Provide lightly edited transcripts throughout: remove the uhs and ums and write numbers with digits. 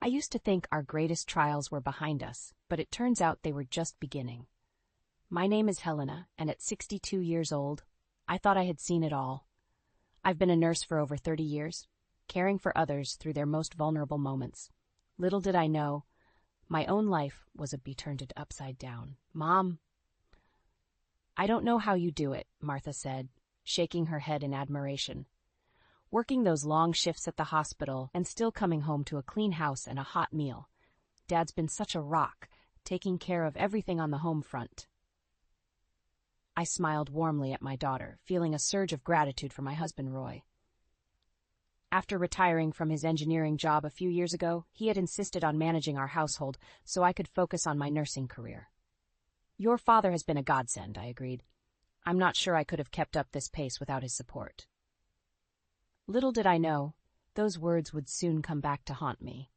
I used to think our greatest trials were behind us, but it turns out they were just beginning. My name is Helena, and at 62 years old, I thought I had seen it all. I've been a nurse for over 30 years, caring for others through their most vulnerable moments. Little did I know, my own life was to be turned upside down. Mom. I don't know how you do it, Martha said, shaking her head in admiration. Working those long shifts at the hospital and still coming home to a clean house and a hot meal. Dad's been such a rock, taking care of everything on the home front. I smiled warmly at my daughter, feeling a surge of gratitude for my husband, Roy. After retiring from his engineering job a few years ago, he had insisted on managing our household so I could focus on my nursing career. Your father has been a godsend, I agreed. I'm not sure I could have kept up this pace without his support. Little did I know, those words would soon come back to haunt me.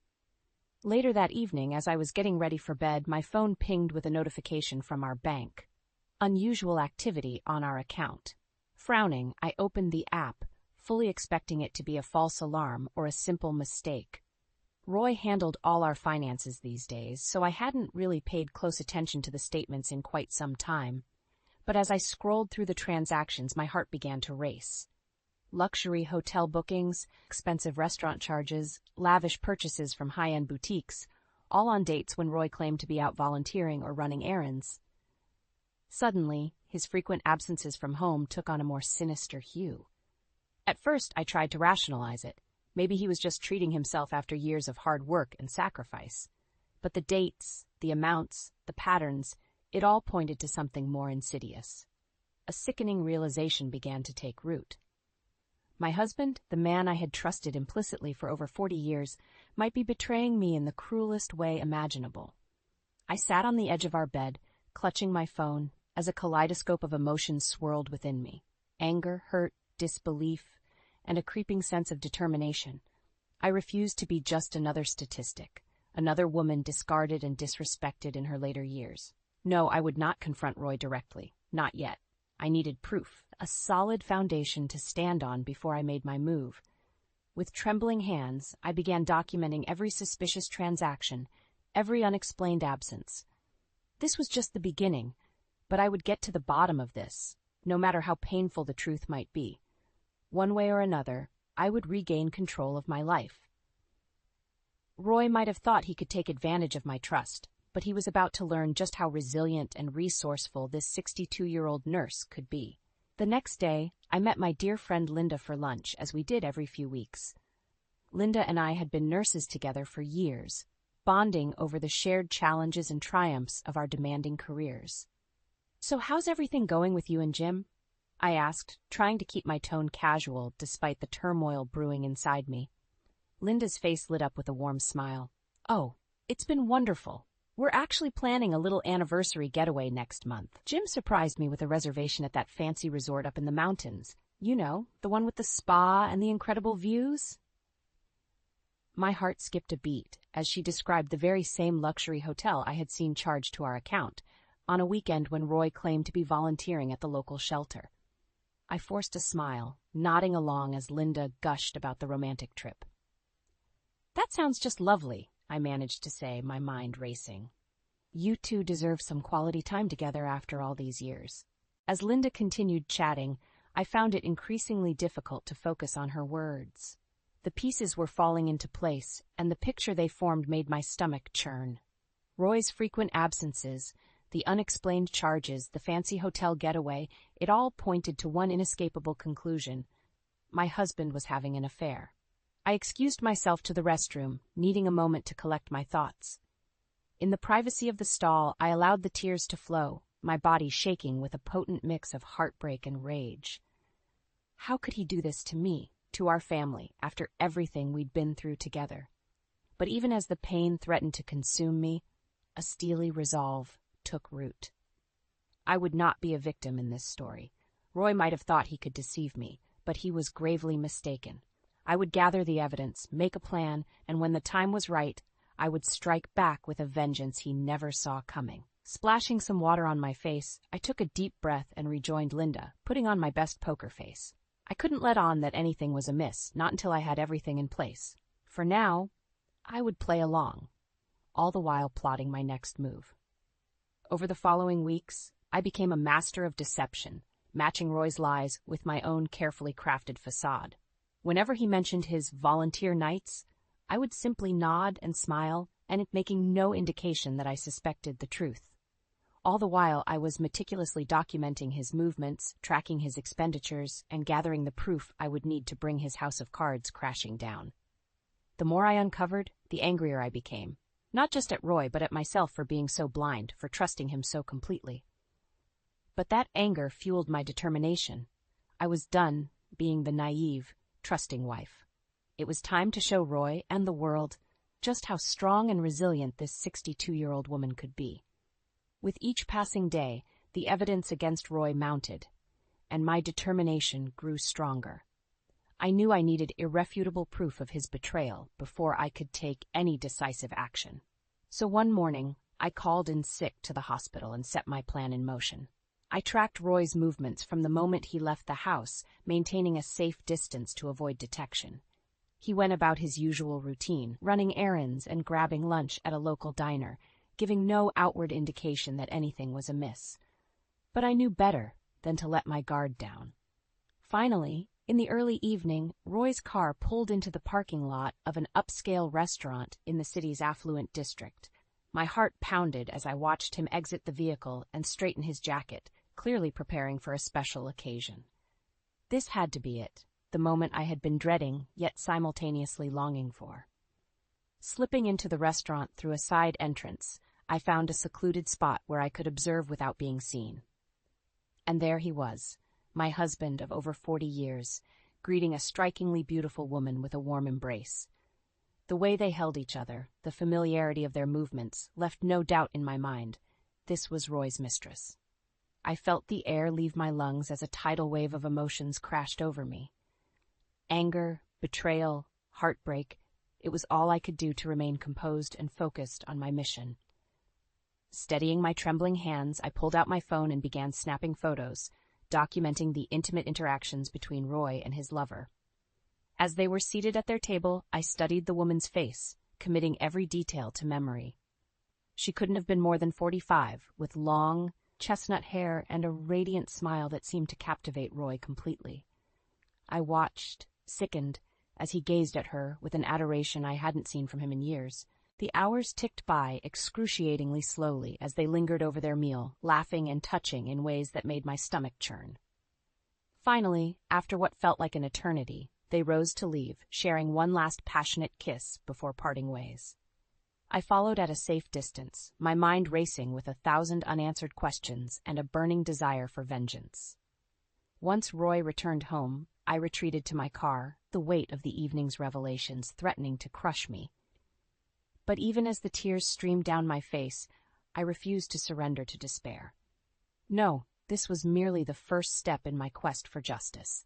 Later that evening, as I was getting ready for bed, my phone pinged with a notification from our bank. Unusual activity on our account. Frowning, I opened the app, fully expecting it to be a false alarm or a simple mistake. Roy handled all our finances these days, so I hadn't really paid close attention to the statements in quite some time. But as I scrolled through the transactions, my heart began to race. Luxury hotel bookings, expensive restaurant charges, lavish purchases from high-end boutiques, all on dates when Roy claimed to be out volunteering or running errands. Suddenly, his frequent absences from home took on a more sinister hue. At first, I tried to rationalize it. Maybe he was just treating himself after years of hard work and sacrifice. But the dates, the amounts, the patterns, it all pointed to something more insidious. A sickening realization began to take root. My husband, the man I had trusted implicitly for over 40 years, might be betraying me in the cruelest way imaginable. I sat on the edge of our bed, clutching my phone, as a kaleidoscope of emotions swirled within me. Anger, hurt, disbelief, and a creeping sense of determination. I refused to be just another statistic, another woman discarded and disrespected in her later years. No, I would not confront Roy directly. Not yet. I needed proof, a solid foundation to stand on before I made my move. With trembling hands, I began documenting every suspicious transaction, every unexplained absence. This was just the beginning, but I would get to the bottom of this, no matter how painful the truth might be. One way or another, I would regain control of my life. Roy might have thought he could take advantage of my trust, but he was about to learn just how resilient and resourceful this 62-year-old nurse could be. The next day, I met my dear friend Linda for lunch, as we did every few weeks. Linda and I had been nurses together for years, bonding over the shared challenges and triumphs of our demanding careers. "So how's everything going with you and Jim?" I asked, trying to keep my tone casual despite the turmoil brewing inside me. Linda's face lit up with a warm smile. "Oh, it's been wonderful. We're actually planning a little anniversary getaway next month. Jim surprised me with a reservation at that fancy resort up in the mountains. You know, the one with the spa and the incredible views?" My heart skipped a beat as she described the very same luxury hotel I had seen charged to our account on a weekend when Roy claimed to be volunteering at the local shelter. I forced a smile, nodding along as Linda gushed about the romantic trip. "That sounds just lovely," I managed to say, my mind racing. "You two deserve some quality time together after all these years." As Linda continued chatting, I found it increasingly difficult to focus on her words. The pieces were falling into place, and the picture they formed made my stomach churn. Roy's frequent absences, the unexplained charges, the fancy hotel getaway, it all pointed to one inescapable conclusion. My husband was having an affair. I excused myself to the restroom, needing a moment to collect my thoughts. In the privacy of the stall, I allowed the tears to flow, my body shaking with a potent mix of heartbreak and rage. How could he do this to me, to our family, after everything we'd been through together? But even as the pain threatened to consume me, a steely resolve took root. I would not be a victim in this story. Roy might have thought he could deceive me, but he was gravely mistaken. I would gather the evidence, make a plan, and when the time was right, I would strike back with a vengeance he never saw coming. Splashing some water on my face, I took a deep breath and rejoined Linda, putting on my best poker face. I couldn't let on that anything was amiss, not until I had everything in place. For now, I would play along, all the while plotting my next move. Over the following weeks, I became a master of deception, matching Roy's lies with my own carefully crafted facade. Whenever he mentioned his volunteer nights, I would simply nod and smile, and it making no indication that I suspected the truth. All the while, I was meticulously documenting his movements, tracking his expenditures, and gathering the proof I would need to bring his house of cards crashing down. The more I uncovered, the angrier I became, not just at Roy, but at myself for being so blind, for trusting him so completely. But that anger fueled my determination. I was done being the naive, trusting wife. It was time to show Roy and the world just how strong and resilient this 62-year-old woman could be. With each passing day, the evidence against Roy mounted, and my determination grew stronger. I knew I needed irrefutable proof of his betrayal before I could take any decisive action. So one morning, I called in sick to the hospital and set my plan in motion. I tracked Roy's movements from the moment he left the house, maintaining a safe distance to avoid detection. He went about his usual routine, running errands and grabbing lunch at a local diner, giving no outward indication that anything was amiss. But I knew better than to let my guard down. Finally, in the early evening, Roy's car pulled into the parking lot of an upscale restaurant in the city's affluent district. My heart pounded as I watched him exit the vehicle and straighten his jacket, clearly preparing for a special occasion. This had to be it, the moment I had been dreading, yet simultaneously longing for. Slipping into the restaurant through a side entrance, I found a secluded spot where I could observe without being seen. And there he was, my husband of over 40 years, greeting a strikingly beautiful woman with a warm embrace. The way they held each other, the familiarity of their movements, left no doubt in my mind. This was Roy's mistress. I felt the air leave my lungs as a tidal wave of emotions crashed over me. Anger, betrayal, heartbreak, it was all I could do to remain composed and focused on my mission. Steadying my trembling hands, I pulled out my phone and began snapping photos, documenting the intimate interactions between Roy and his lover. As they were seated at their table, I studied the woman's face, committing every detail to memory. She couldn't have been more than 45, with long, chestnut hair and a radiant smile that seemed to captivate Roy completely. I watched, sickened, as he gazed at her with an adoration I hadn't seen from him in years. The hours ticked by excruciatingly slowly as they lingered over their meal, laughing and touching in ways that made my stomach churn. Finally, after what felt like an eternity, they rose to leave, sharing one last passionate kiss before parting ways. I followed at a safe distance, my mind racing with 1,000 unanswered questions and a burning desire for vengeance. Once Roy returned home, I retreated to my car, the weight of the evening's revelations threatening to crush me. But even as the tears streamed down my face, I refused to surrender to despair. No, this was merely the first step in my quest for justice.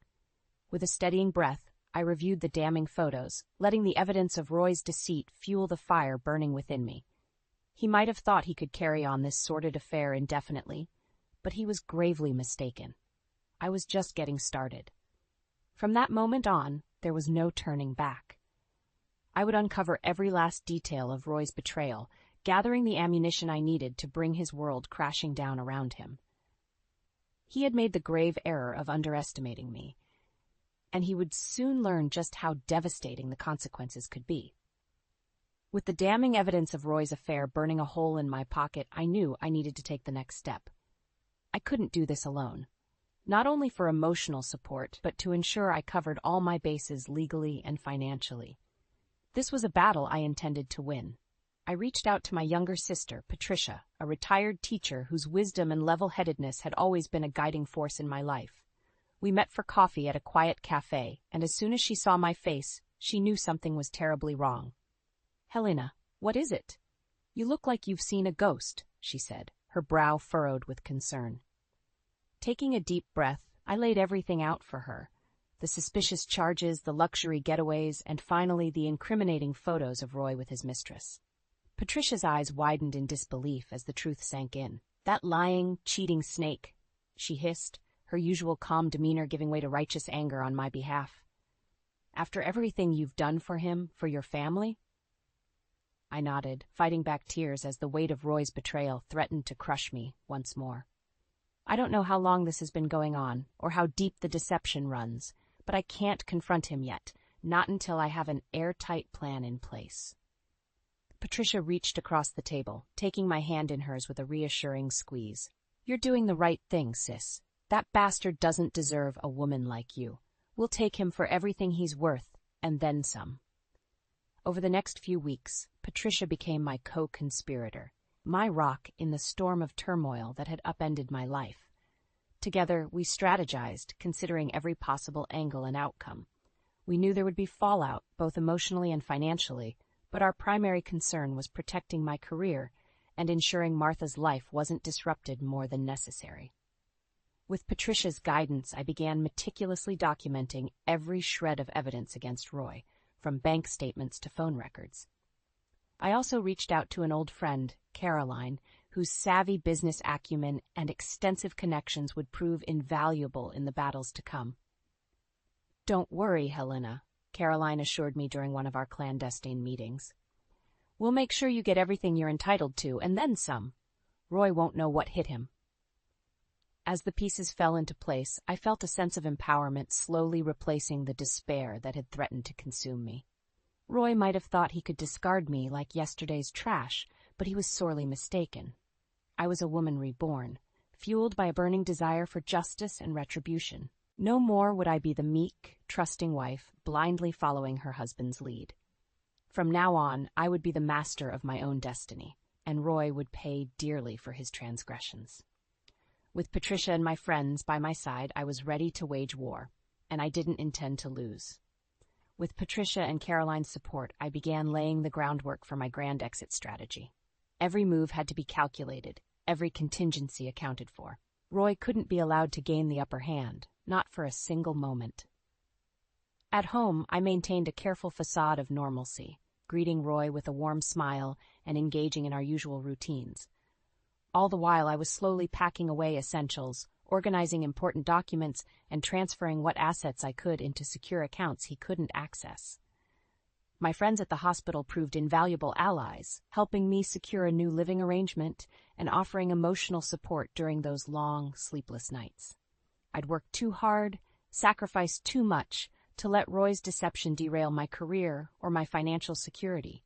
With a steadying breath, I reviewed the damning photos, letting the evidence of Roy's deceit fuel the fire burning within me. He might have thought he could carry on this sordid affair indefinitely, but he was gravely mistaken. I was just getting started. From that moment on, there was no turning back. I would uncover every last detail of Roy's betrayal, gathering the ammunition I needed to bring his world crashing down around him. He had made the grave error of underestimating me, and he would soon learn just how devastating the consequences could be. With the damning evidence of Roy's affair burning a hole in my pocket, I knew I needed to take the next step. I couldn't do this alone, not only for emotional support, but to ensure I covered all my bases legally and financially. This was a battle I intended to win. I reached out to my younger sister, Patricia, a retired teacher whose wisdom and level-headedness had always been a guiding force in my life. We met for coffee at a quiet cafe, and as soon as she saw my face, she knew something was terribly wrong. "Helena, what is it? You look like you've seen a ghost," she said, her brow furrowed with concern. Taking a deep breath, I laid everything out for her. The suspicious charges, the luxury getaways, and finally the incriminating photos of Roy with his mistress. Patricia's eyes widened in disbelief as the truth sank in. "That lying, cheating snake," she hissed, her usual calm demeanor giving way to righteous anger on my behalf. "After everything you've done for him, for your family?" I nodded, fighting back tears as the weight of Roy's betrayal threatened to crush me once more. I don't know how long this has been going on, or how deep the deception runs, but I can't confront him yet, not until I have an airtight plan in place. Patricia reached across the table, taking my hand in hers with a reassuring squeeze. You're doing the right thing, sis. That bastard doesn't deserve a woman like you. We'll take him for everything he's worth, and then some. Over the next few weeks, Patricia became my co-conspirator, my rock in the storm of turmoil that had upended my life. Together, we strategized, considering every possible angle and outcome. We knew there would be fallout, both emotionally and financially, but our primary concern was protecting my career and ensuring Martha's life wasn't disrupted more than necessary. With Patricia's guidance, I began meticulously documenting every shred of evidence against Roy, from bank statements to phone records. I also reached out to an old friend, Caroline, whose savvy business acumen and extensive connections would prove invaluable in the battles to come. Don't worry, Helena, Caroline assured me during one of our clandestine meetings. We'll make sure you get everything you're entitled to, and then some. Roy won't know what hit him. As the pieces fell into place, I felt a sense of empowerment slowly replacing the despair that had threatened to consume me. Roy might have thought he could discard me like yesterday's trash, but he was sorely mistaken. I was a woman reborn, fueled by a burning desire for justice and retribution. No more would I be the meek, trusting wife, blindly following her husband's lead. From now on, I would be the master of my own destiny, and Roy would pay dearly for his transgressions. With Patricia and my friends by my side, I was ready to wage war, and I didn't intend to lose. With Patricia and Caroline's support, I began laying the groundwork for my grand exit strategy. Every move had to be calculated, every contingency accounted for. Roy couldn't be allowed to gain the upper hand, not for a single moment. At home, I maintained a careful facade of normalcy, greeting Roy with a warm smile and engaging in our usual routines. All the while, I was slowly packing away essentials, organizing important documents, and transferring what assets I could into secure accounts he couldn't access. My friends at the hospital proved invaluable allies, helping me secure a new living arrangement and offering emotional support during those long, sleepless nights. I'd worked too hard, sacrificed too much, to let Roy's deception derail my career or my financial security.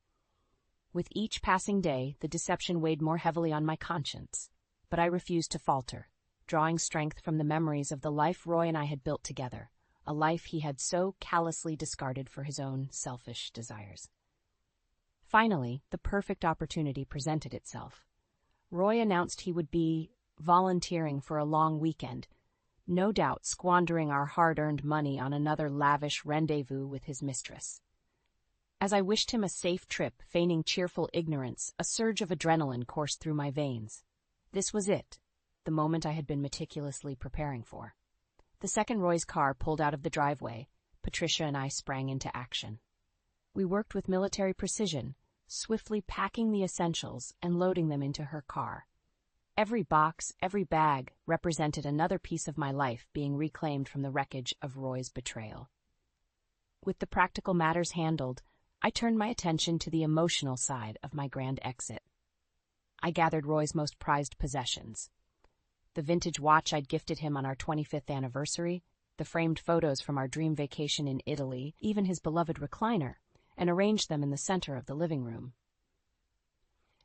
With each passing day, the deception weighed more heavily on my conscience, but I refused to falter, drawing strength from the memories of the life Roy and I had built together, a life he had so callously discarded for his own selfish desires. Finally, the perfect opportunity presented itself. Roy announced he would be volunteering for a long weekend, no doubt squandering our hard-earned money on another lavish rendezvous with his mistress. As I wished him a safe trip, feigning cheerful ignorance, a surge of adrenaline coursed through my veins. This was it, the moment I had been meticulously preparing for. The second Roy's car pulled out of the driveway. Patricia and I sprang into action. We worked with military precision, swiftly packing the essentials and loading them into her car. Every box, every bag represented another piece of my life being reclaimed from the wreckage of Roy's betrayal. With the practical matters handled, I turned my attention to the emotional side of my grand exit. I gathered Roy's most prized possessions. The vintage watch I'd gifted him on our 25th anniversary, the framed photos from our dream vacation in Italy, even his beloved recliner, and arranged them in the center of the living room.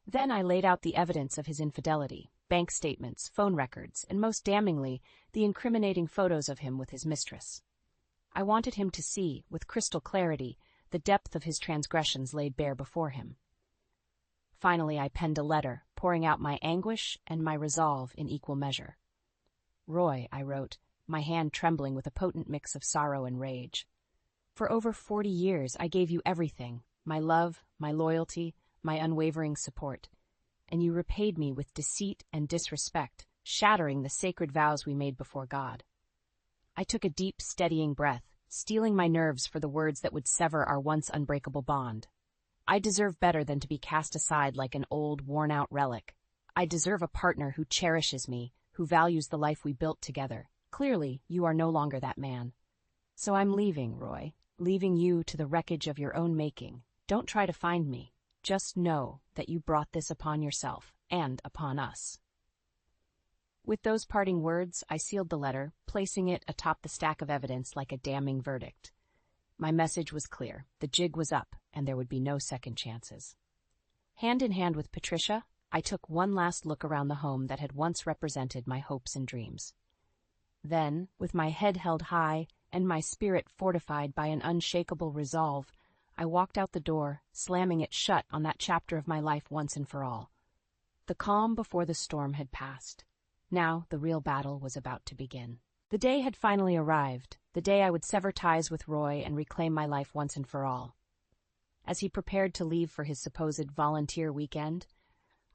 Then I laid out the evidence of his infidelity, bank statements, phone records, and most damningly, the incriminating photos of him with his mistress. I wanted him to see, with crystal clarity, the depth of his transgressions laid bare before him. Finally, I penned a letter, pouring out my anguish and my resolve in equal measure. Roy, I wrote, my hand trembling with a potent mix of sorrow and rage. For over 40 years, I gave you everything, my love, my loyalty, my unwavering support, and you repaid me with deceit and disrespect, shattering the sacred vows we made before God. I took a deep, steadying breath, steeling my nerves for the words that would sever our once unbreakable bond. I deserve better than to be cast aside like an old, worn-out relic. I deserve a partner who cherishes me, who values the life we built together. Clearly, you are no longer that man. So I'm leaving, Roy, leaving you to the wreckage of your own making. Don't try to find me. Just know that you brought this upon yourself and upon us." With those parting words, I sealed the letter, placing it atop the stack of evidence like a damning verdict. My message was clear. The jig was up, and there would be no second chances. Hand in hand with Patricia, I took one last look around the home that had once represented my hopes and dreams. Then, with my head held high and my spirit fortified by an unshakable resolve, I walked out the door, slamming it shut on that chapter of my life once and for all. The calm before the storm had passed. Now the real battle was about to begin. The day had finally arrived, the day I would sever ties with Roy and reclaim my life once and for all. As he prepared to leave for his supposed volunteer weekend,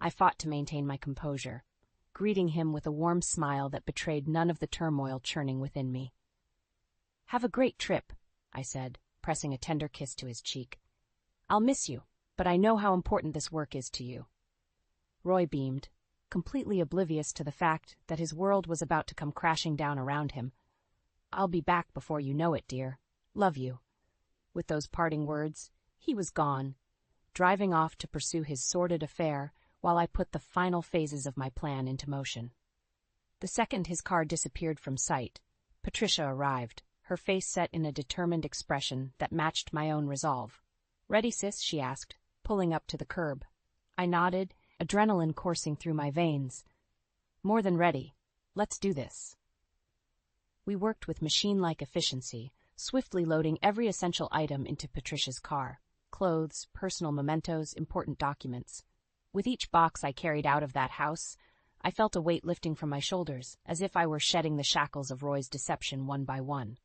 I fought to maintain my composure, greeting him with a warm smile that betrayed none of the turmoil churning within me. "Have a great trip," I said, pressing a tender kiss to his cheek. "I'll miss you, but I know how important this work is to you." Roy beamed, completely oblivious to the fact that his world was about to come crashing down around him. "I'll be back before you know it, dear. Love you." With those parting words, he was gone, driving off to pursue his sordid affair while I put the final phases of my plan into motion. The second his car disappeared from sight, Patricia arrived, her face set in a determined expression that matched my own resolve. "Ready, sis?" she asked, pulling up to the curb. I nodded, adrenaline coursing through my veins. "More than ready. Let's do this." We worked with machine-like efficiency, swiftly loading every essential item into Patricia's car: clothes, personal mementos, important documents. With each box I carried out of that house, I felt a weight lifting from my shoulders, as if I were shedding the shackles of Roy's deception one by one.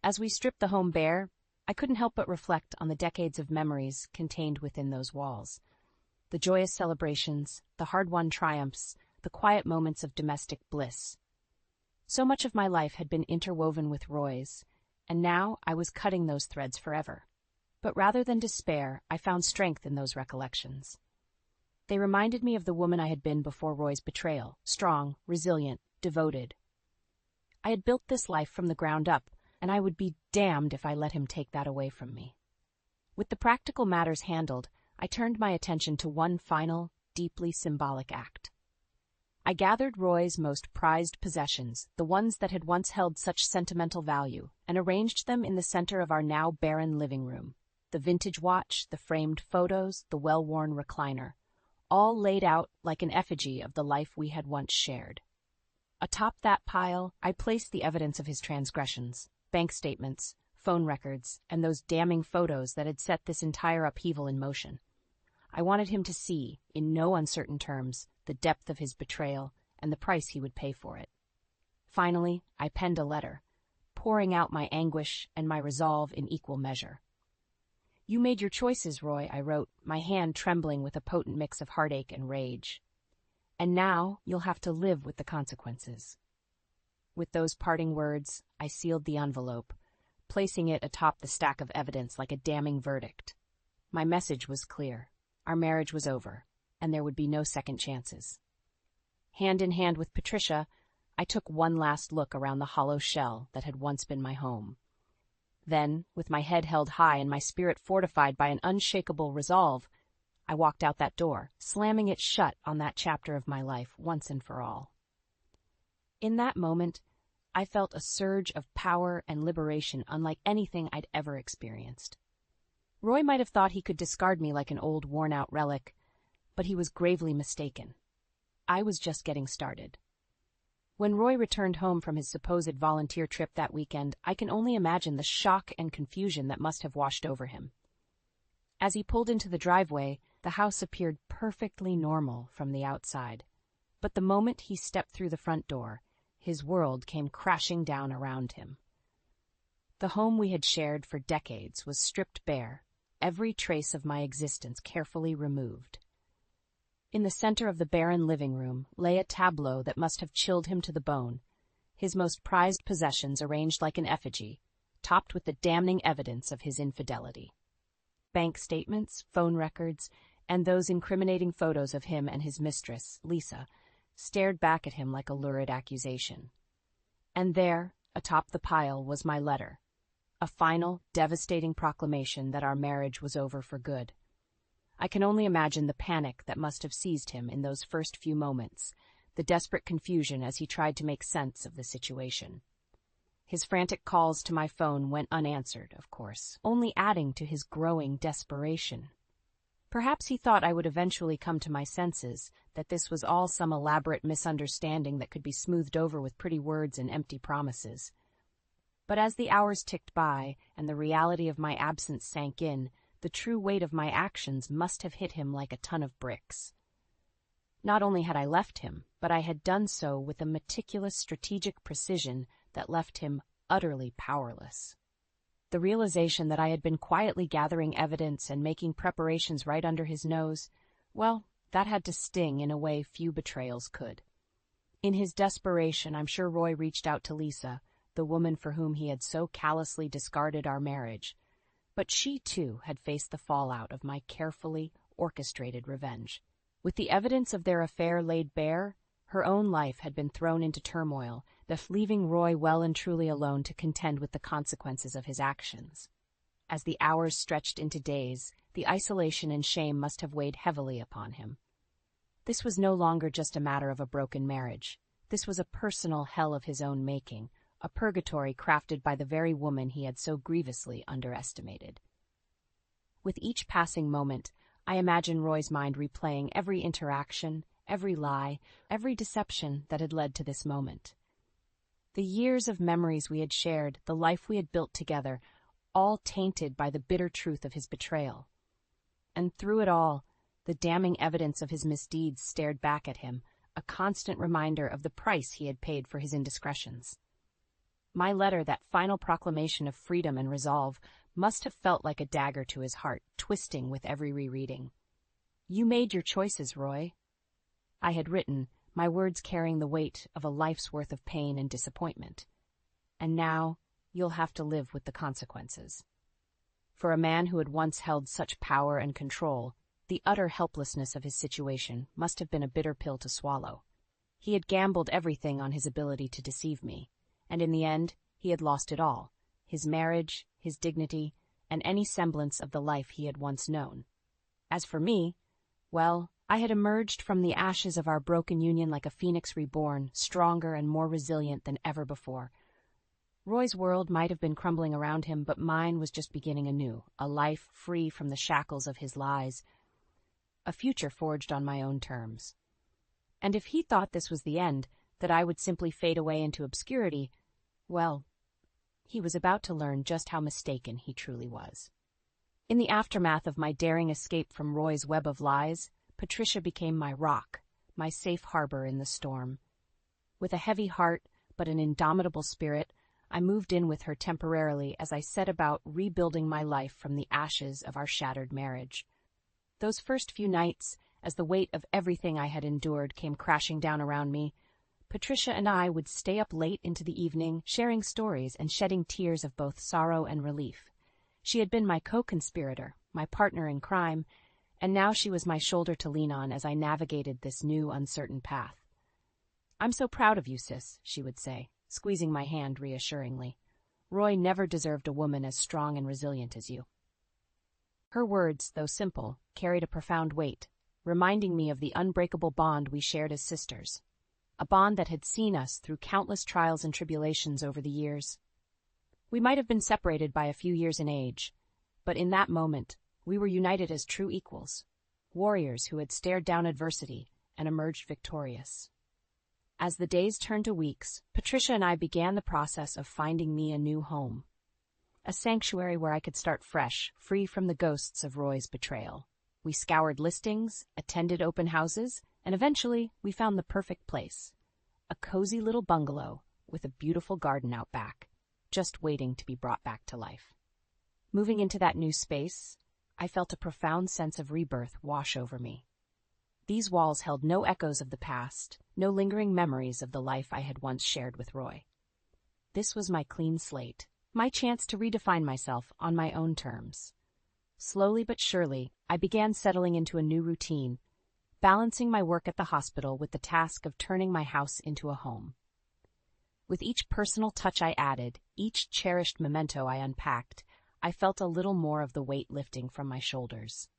As we stripped the home bare, I couldn't help but reflect on the decades of memories contained within those walls. The joyous celebrations, the hard-won triumphs, the quiet moments of domestic bliss. So much of my life had been interwoven with Roy's, and now I was cutting those threads forever. But rather than despair, I found strength in those recollections. They reminded me of the woman I had been before Roy's betrayal, strong, resilient, devoted. I had built this life from the ground up, and I would be damned if I let him take that away from me. With the practical matters handled, I turned my attention to one final, deeply symbolic act. I gathered Roy's most prized possessions, the ones that had once held such sentimental value, and arranged them in the center of our now barren living room. The vintage watch, the framed photos, the well-worn recliner, all laid out like an effigy of the life we had once shared. Atop that pile, I placed the evidence of his transgressions: bank statements, phone records, and those damning photos that had set this entire upheaval in motion. I wanted him to see, in no uncertain terms, the depth of his betrayal and the price he would pay for it. Finally, I penned a letter, pouring out my anguish and my resolve in equal measure. "You made your choices, Roy," I wrote, my hand trembling with a potent mix of heartache and rage. "And now you'll have to live with the consequences." With those parting words, I sealed the envelope, placing it atop the stack of evidence like a damning verdict. My message was clear. Our marriage was over, and there would be no second chances. Hand in hand with Patricia, I took one last look around the hollow shell that had once been my home. Then, with my head held high and my spirit fortified by an unshakable resolve, I walked out that door, slamming it shut on that chapter of my life once and for all. In that moment, I felt a surge of power and liberation unlike anything I'd ever experienced. Roy might have thought he could discard me like an old, worn-out relic, but he was gravely mistaken. I was just getting started. When Roy returned home from his supposed volunteer trip that weekend, I can only imagine the shock and confusion that must have washed over him. As he pulled into the driveway, the house appeared perfectly normal from the outside. But the moment he stepped through the front door, his world came crashing down around him. The home we had shared for decades was stripped bare, every trace of my existence carefully removed. In the center of the barren living room lay a tableau that must have chilled him to the bone, his most prized possessions arranged like an effigy, topped with the damning evidence of his infidelity. Bank statements, phone records, and those incriminating photos of him and his mistress, Lisa, stared back at him like a lurid accusation. And there, atop the pile, was my letter, a final, devastating proclamation that our marriage was over for good. I can only imagine the panic that must have seized him in those first few moments, the desperate confusion as he tried to make sense of the situation. His frantic calls to my phone went unanswered, of course, only adding to his growing desperation. Perhaps he thought I would eventually come to my senses, that this was all some elaborate misunderstanding that could be smoothed over with pretty words and empty promises. But as the hours ticked by and the reality of my absence sank in, the true weight of my actions must have hit him like a ton of bricks. Not only had I left him, but I had done so with a meticulous strategic precision that left him utterly powerless. The realization that I had been quietly gathering evidence and making preparations right under his nose, well, that had to sting in a way few betrayals could. In his desperation, I'm sure Roy reached out to Lisa, the woman for whom he had so callously discarded our marriage. But she, too, had faced the fallout of my carefully orchestrated revenge. With the evidence of their affair laid bare, her own life had been thrown into turmoil, thus leaving Roy well and truly alone to contend with the consequences of his actions. As the hours stretched into days, the isolation and shame must have weighed heavily upon him. This was no longer just a matter of a broken marriage. This was a personal hell of his own making, a purgatory crafted by the very woman he had so grievously underestimated. With each passing moment, I imagine Roy's mind replaying every interaction, every lie, every deception that had led to this moment. The years of memories we had shared, the life we had built together, all tainted by the bitter truth of his betrayal. And through it all, the damning evidence of his misdeeds stared back at him, a constant reminder of the price he had paid for his indiscretions. My letter, that final proclamation of freedom and resolve, must have felt like a dagger to his heart, twisting with every rereading. "You made your choices, Roy," I had written, my words carrying the weight of a life's worth of pain and disappointment. "And now you'll have to live with the consequences." For a man who had once held such power and control, the utter helplessness of his situation must have been a bitter pill to swallow. He had gambled everything on his ability to deceive me, and in the end, he had lost it all: his marriage, his dignity, and any semblance of the life he had once known. As for me, well, I had emerged from the ashes of our broken union like a phoenix reborn, stronger and more resilient than ever before. Roy's world might have been crumbling around him, but mine was just beginning anew, a life free from the shackles of his lies, a future forged on my own terms. And if he thought this was the end, that I would simply fade away into obscurity, well, he was about to learn just how mistaken he truly was. In the aftermath of my daring escape from Roy's web of lies, Patricia became my rock, my safe harbor in the storm. With a heavy heart, but an indomitable spirit, I moved in with her temporarily as I set about rebuilding my life from the ashes of our shattered marriage. Those first few nights, as the weight of everything I had endured came crashing down around me, Patricia and I would stay up late into the evening, sharing stories and shedding tears of both sorrow and relief. She had been my co-conspirator, my partner in crime, and now she was my shoulder to lean on as I navigated this new, uncertain path. "I'm so proud of you, sis," she would say, squeezing my hand reassuringly. "Roy never deserved a woman as strong and resilient as you." Her words, though simple, carried a profound weight, reminding me of the unbreakable bond we shared as sisters, a bond that had seen us through countless trials and tribulations over the years. We might have been separated by a few years in age, but in that moment, we were united as true equals, warriors who had stared down adversity and emerged victorious. As the days turned to weeks, Patricia and I began the process of finding me a new home, a sanctuary where I could start fresh, free from the ghosts of Roy's betrayal. We scoured listings, attended open houses, and eventually we found the perfect place, a cozy little bungalow with a beautiful garden out back, just waiting to be brought back to life. Moving into that new space, I felt a profound sense of rebirth wash over me. These walls held no echoes of the past, no lingering memories of the life I had once shared with Roy. This was my clean slate, my chance to redefine myself on my own terms. Slowly but surely, I began settling into a new routine, balancing my work at the hospital with the task of turning my house into a home. With each personal touch I added, each cherished memento I unpacked, I felt a little more of the weight lifting from my shoulders.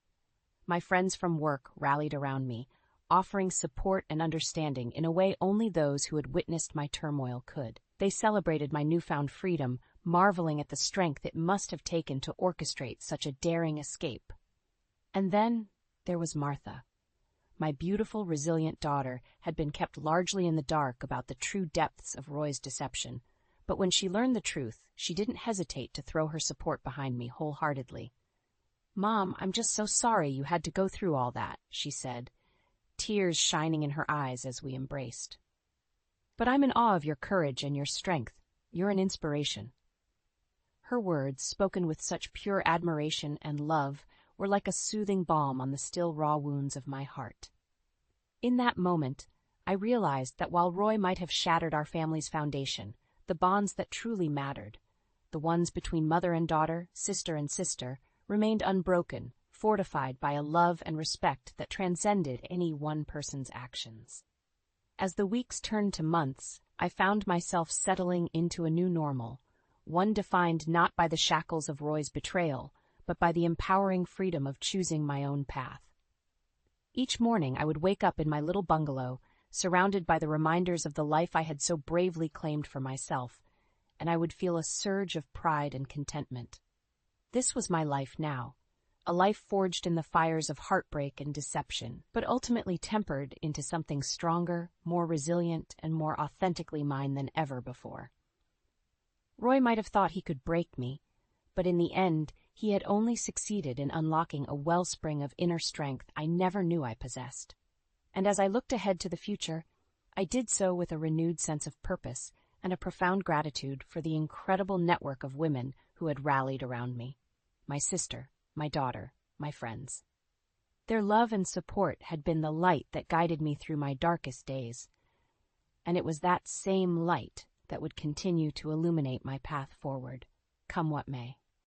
My friends from work rallied around me, offering support and understanding in a way only those who had witnessed my turmoil could. They celebrated my newfound freedom, marveling at the strength it must have taken to orchestrate such a daring escape. And then there was Martha. My beautiful, resilient daughter had been kept largely in the dark about the true depths of Roy's deception, but when she learned the truth, she didn't hesitate to throw her support behind me wholeheartedly. "Mom, I'm just so sorry you had to go through all that," she said, tears shining in her eyes as we embraced. "But I'm in awe of your courage and your strength. You're an inspiration." Her words, spoken with such pure admiration and love, were like a soothing balm on the still raw wounds of my heart. In that moment, I realized that while Roy might have shattered our family's foundation, the bonds that truly mattered, the ones between mother and daughter, sister and sister, remained unbroken, fortified by a love and respect that transcended any one person's actions. As the weeks turned to months, I found myself settling into a new normal, one defined not by the shackles of Roy's betrayal, but by the empowering freedom of choosing my own path. Each morning I would wake up in my little bungalow, surrounded by the reminders of the life I had so bravely claimed for myself, and I would feel a surge of pride and contentment. This was my life now, a life forged in the fires of heartbreak and deception, but ultimately tempered into something stronger, more resilient, and more authentically mine than ever before. Roy might have thought he could break me, but in the end, he had only succeeded in unlocking a wellspring of inner strength I never knew I possessed. And as I looked ahead to the future, I did so with a renewed sense of purpose and a profound gratitude for the incredible network of women who had rallied around me. My sister, my daughter, my friends. Their love and support had been the light that guided me through my darkest days, and it was that same light that would continue to illuminate my path forward, come what may.